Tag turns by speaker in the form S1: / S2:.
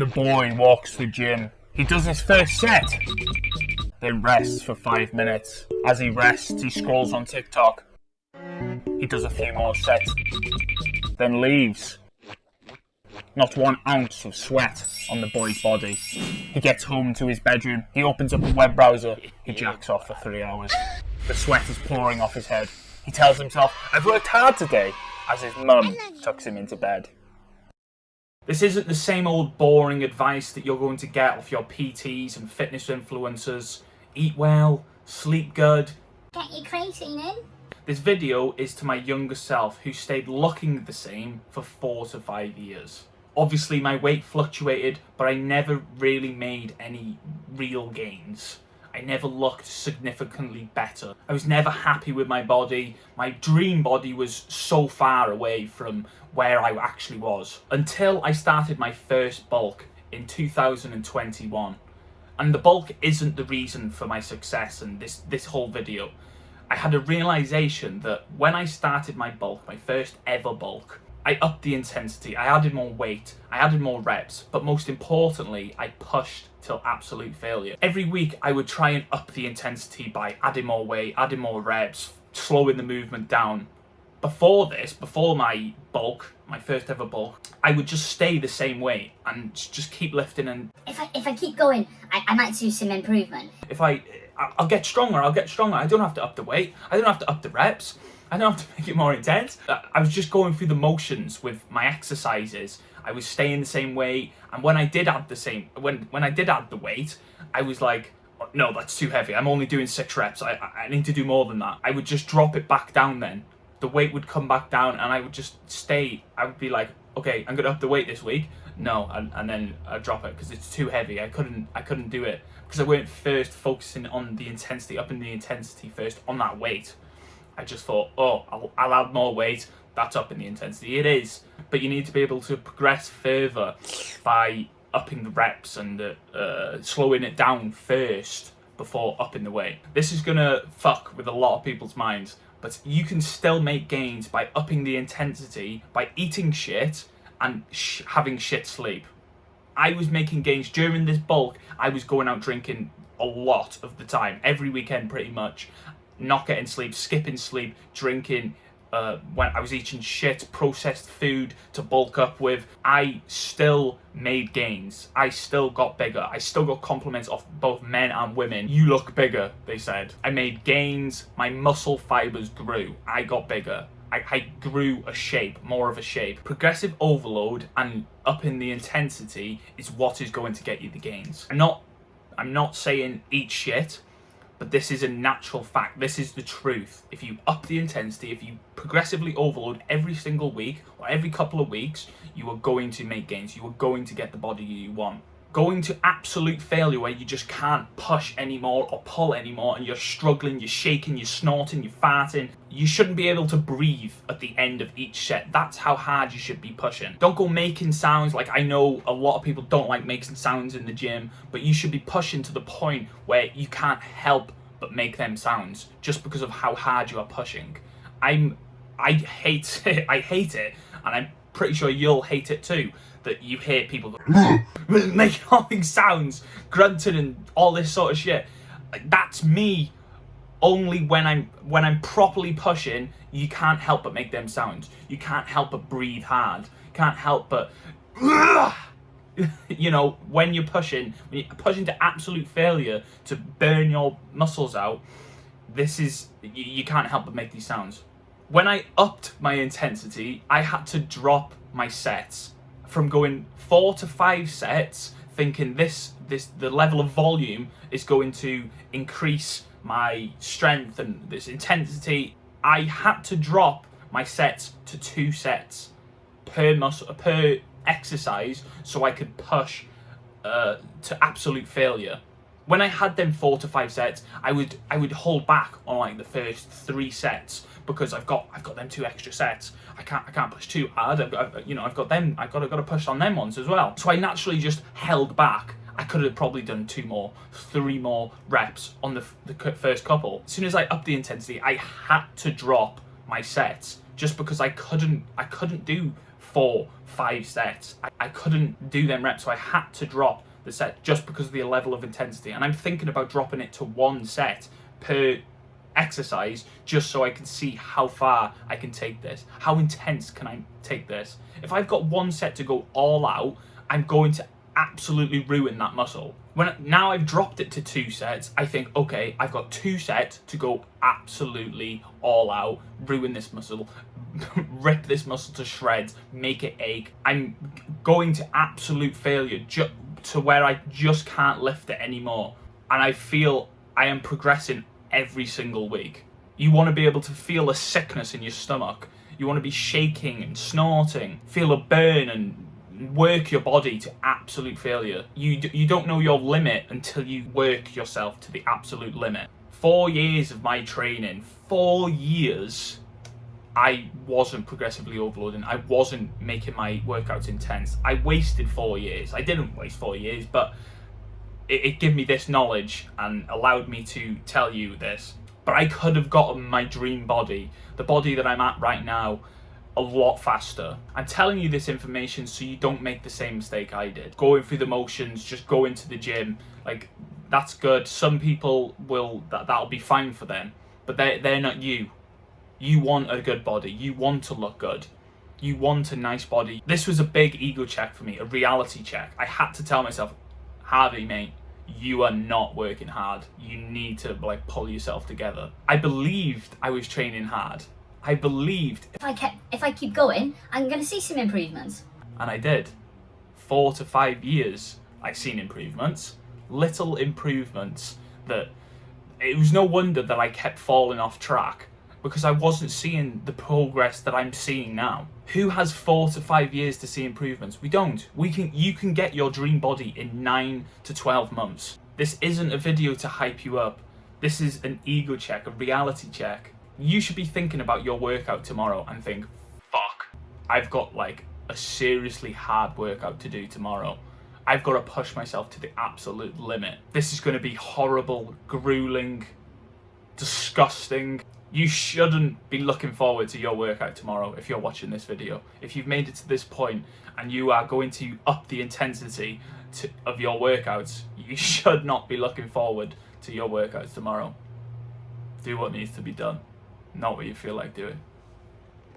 S1: The boy walks the gym. He does his first set, then rests for 5 minutes. As he rests, he scrolls on TikTok. He does a few more sets, then leaves. Not 1 ounce of sweat on the boy's body. He gets home to his bedroom. He opens up a web browser. He jacks off for 3 hours. The sweat is pouring off his head. He tells himself, "I've worked hard today," as his mum tucks him into bed.
S2: This isn't the same old boring advice that you're going to get off your PTs and fitness influencers. Eat well, sleep good.
S3: Get your creatine in.
S2: This video is to my younger self who stayed looking the same for 4 to 5 years. Obviously my weight fluctuated, but I never really made any real gains. I never looked significantly better. I was never happy with my body. My dream body was so far away from where I actually was. Until I started my first bulk in 2021. And the bulk isn't the reason for my success and this whole video. I had a realization that when I started my bulk, my first ever bulk, I upped the intensity, I added more weight, I added more reps, but most importantly, I pushed till absolute failure. Every week I would try and up the intensity by adding more weight, adding more reps, slowing the movement down. Before my bulk, my first ever bulk, I would just stay the same weight and just keep lifting. And
S3: If I keep going, I might see some improvement.
S2: I'll get stronger, I don't have to up the weight, I don't have to up the reps, I don't have to make it more intense. I was just going through the motions with my exercises. I was staying the same weight, and when I did add when I did add the weight, I was like, oh, no, that's too heavy. I'm only doing 6 reps. I need to do more than that. I would just drop it back down then. The weight would come back down and I would just stay. I would be like, okay, I'm gonna up the weight this week. No, and then I'd drop it because it's too heavy. I couldn't do it because I weren't first focusing on the intensity, upping the intensity first on that weight. I just thought, oh, I'll add more weight, that's up in the intensity. It is, but you need to be able to progress further by upping the reps and slowing it down first before upping the weight. This is gonna fuck with a lot of people's minds, but you can still make gains by upping the intensity, by eating shit and having shit sleep. I was making gains during this bulk. I was going out drinking a lot of the time, every weekend pretty much. Not getting sleep, skipping sleep, drinking, when I was eating shit, processed food to bulk up with. I still made gains. I still got bigger. I still got compliments off both men and women. "You look bigger," they said. I made gains. My muscle fibers grew. I got bigger. I grew a shape, more of a shape. Progressive overload and upping the intensity is what is going to get you the gains. I'm not saying eat shit, but this is a natural fact. This is the truth. If you up the intensity, if you progressively overload every single week or every couple of weeks, you are going to make gains. You are going to get the body you want. Going to absolute failure where you just can't push anymore or pull anymore and you're struggling, you're shaking, you're snorting, you're farting. You shouldn't be able to breathe at the end of each set. That's how hard you should be pushing. Don't go making sounds. Like, I know a lot of people don't like making sounds in the gym, but you should be pushing to the point where you can't help but make them sounds just because of how hard you are pushing. I hate it. I hate it, and I'm pretty sure you'll hate it too. That you hear people go, making all these sounds, grunting and all this sort of shit. That's me. Only when I'm properly pushing, you can't help but make them sounds. You can't help but breathe hard. You can't help but, you know, when you're pushing to absolute failure to burn your muscles out, you can't help but make these sounds. When I upped my intensity, I had to drop my sets from going 4 to 5 sets, thinking the level of volume is going to increase my strength and this intensity. I had to drop my sets to 2 sets per exercise so I could push to absolute failure. When I had them 4 to 5 sets, I would hold back on like the first 3 sets because I've got them 2 extra sets. I can't push too hard. I've got them. I've got to push on them ones as well. So I naturally just held back. I could have probably done 2 more, 3 more reps on the first couple. As soon as I upped the intensity, I had to drop my sets just because I couldn't do 4, 5 sets. I couldn't do them reps, so I had to drop the set just because of the level of intensity. And I'm thinking about dropping it to 1 set per exercise just so I can see how far I can take this. How intense can I take this? If I've got 1 set to go all out, I'm going to absolutely ruin that muscle. Now I've dropped it to 2 sets, I think, okay, I've got 2 sets to go absolutely all out, ruin this muscle, rip this muscle to shreds, make it ache. I'm going to absolute failure to where I just can't lift it anymore. And I feel I am progressing every single week. You want to be able to feel a sickness in your stomach. You want to be shaking and snorting, feel a burn and work your body to absolute failure. You don't know your limit until you work yourself to the absolute limit. 4 years of my training, 4 years, I wasn't progressively overloading. I wasn't making my workouts intense. I wasted 4 years. I didn't waste 4 years, but it gave me this knowledge and allowed me to tell you this. But I could have gotten my dream body, the body that I'm at right now, a lot faster. I'm telling you this information so you don't make the same mistake I did. Going through the motions, just going to the gym, like, that's good. Some people will, that'll be fine for them, but they're not you. You want a good body. You want to look good. You want a nice body. This was a big ego check for me, a reality check. I had to tell myself, Harvey, mate, you are not working hard. You need to pull yourself together. I believed I was training hard. I believed
S3: If I keep going, I'm gonna see some improvements.
S2: And I did. 4 to 5 years, I seen improvements. Little improvements that it was no wonder that I kept falling off track, because I wasn't seeing the progress that I'm seeing now. Who has 4 to 5 years to see improvements? We don't. You can get your dream body in 9 to 12 months. This isn't a video to hype you up. This is an ego check, a reality check. You should be thinking about your workout tomorrow and think, fuck, I've got a seriously hard workout to do tomorrow. I've got to push myself to the absolute limit. This is going to be horrible, grueling, disgusting. You shouldn't be looking forward to your workout tomorrow if you're watching this video. If you've made it to this point and you are going to up the intensity of your workouts, you should not be looking forward to your workouts tomorrow. Do what needs to be done, not what you feel like doing.